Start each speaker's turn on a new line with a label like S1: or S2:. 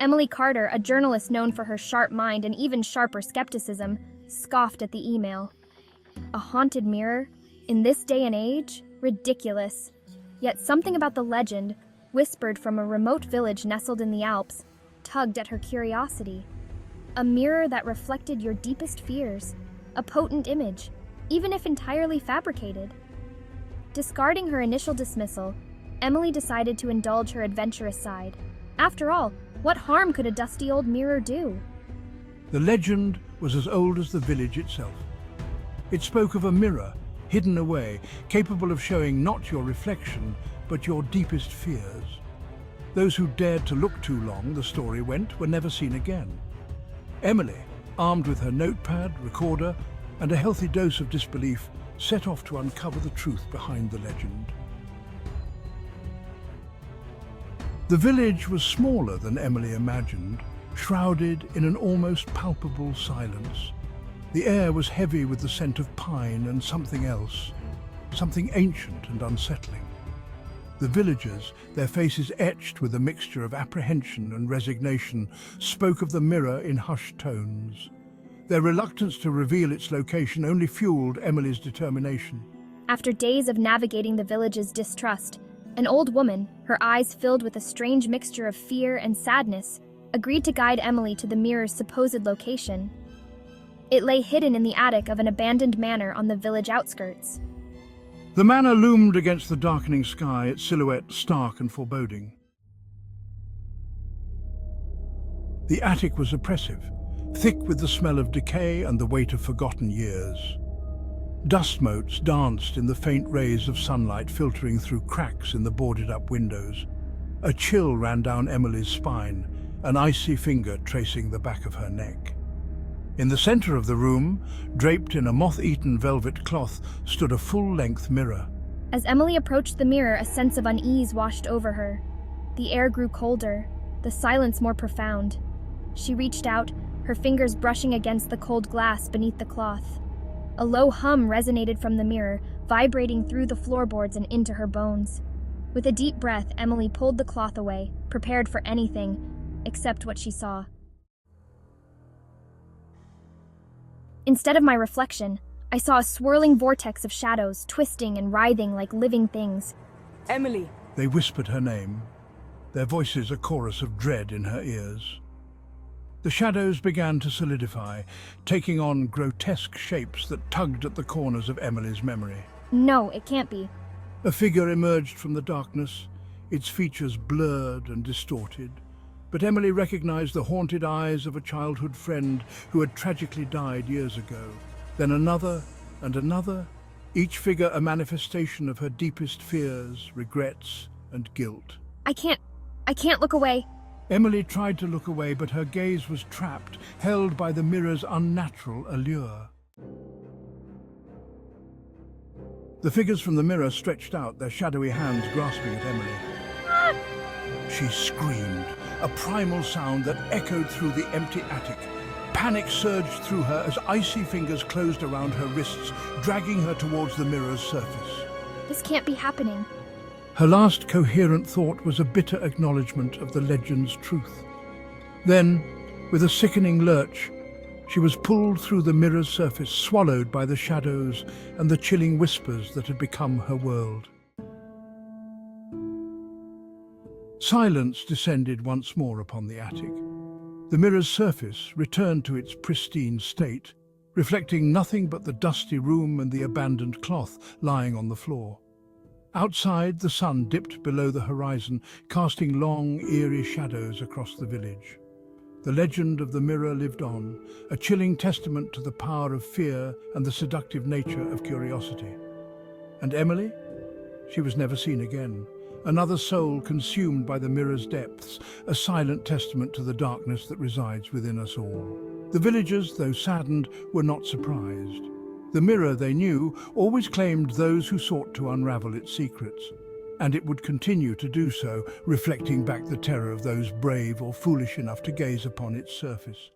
S1: Emily Carter, a journalist known for her sharp mind and even sharper skepticism, scoffed at the email. A haunted mirror? In this day and age? Ridiculous. Yet something about the legend, whispered from a remote village nestled in the Alps, tugged at her curiosity. A mirror that reflected your deepest fears. A potent image, even if entirely fabricated. Discarding her initial dismissal, Emily decided to indulge her adventurous side. After all, what harm could a dusty old mirror do?
S2: The legend was as old as the village itself. It spoke of a mirror, hidden away, capable of showing not your reflection, but your deepest fears. Those who dared to look too long, the story went, were never seen again. Emily, armed with her notepad, recorder, and a healthy dose of disbelief, set off to uncover the truth behind the legend. The village was smaller than Emily imagined, shrouded in an almost palpable silence. The air was heavy with the scent of pine and something else, something ancient and unsettling. The villagers, their faces etched with a mixture of apprehension and resignation, spoke of the mirror in hushed tones. Their reluctance to reveal its location only fueled Emily's determination.
S1: After days of navigating the village's distrust, an old woman, her eyes filled with a strange mixture of fear and sadness, agreed to guide Emily to the mirror's supposed location. It lay hidden in the attic of an abandoned manor on the village outskirts.
S2: The manor loomed against the darkening sky, its silhouette stark and foreboding. The attic was oppressive, thick with the smell of decay and the weight of forgotten years. Dust motes danced in the faint rays of sunlight filtering through cracks in the boarded-up windows. A chill ran down Emily's spine, an icy finger tracing the back of her neck. In the center of the room, draped in a moth-eaten velvet cloth, stood a full-length mirror.
S1: As Emily approached the mirror, a sense of unease washed over her. The air grew colder, the silence more profound. She reached out, her fingers brushing against the cold glass beneath the cloth. A low hum resonated from the mirror, vibrating through the floorboards and into her bones. With a deep breath, Emily pulled the cloth away, prepared for anything, except what she saw. Instead of my reflection, I saw a swirling vortex of shadows, twisting and writhing like living things.
S3: Emily!
S2: They whispered her name, their voices a chorus of dread in her ears. The shadows began to solidify, taking on grotesque shapes that tugged at the corners of Emily's memory.
S1: No, it can't be.
S2: A figure emerged from the darkness, its features blurred and distorted. But Emily recognized the haunted eyes of a childhood friend who had tragically died years ago. Then another and another, each figure a manifestation of her deepest fears, regrets, and guilt.
S1: I can't look away.
S2: Emily tried to look away, but her gaze was trapped, held by the mirror's unnatural allure. The figures from the mirror stretched out, their shadowy hands grasping at Emily. She screamed, a primal sound that echoed through the empty attic. Panic surged through her as icy fingers closed around her wrists, dragging her towards the mirror's surface.
S1: This can't be happening.
S2: Her last coherent thought was a bitter acknowledgement of the legend's truth. Then, with a sickening lurch, she was pulled through the mirror's surface, swallowed by the shadows and the chilling whispers that had become her world. Silence descended once more upon the attic. The mirror's surface returned to its pristine state, reflecting nothing but the dusty room and the abandoned cloth lying on the floor. Outside, the sun dipped below the horizon, casting long, eerie shadows across the village. The legend of the mirror lived on, a chilling testament to the power of fear and the seductive nature of curiosity. And Emily? She was never seen again. Another soul consumed by the mirror's depths, a silent testament to the darkness that resides within us all. The villagers, though saddened, were not surprised. The mirror, they knew, always claimed those who sought to unravel its secrets, and it would continue to do so, reflecting back the terror of those brave or foolish enough to gaze upon its surface.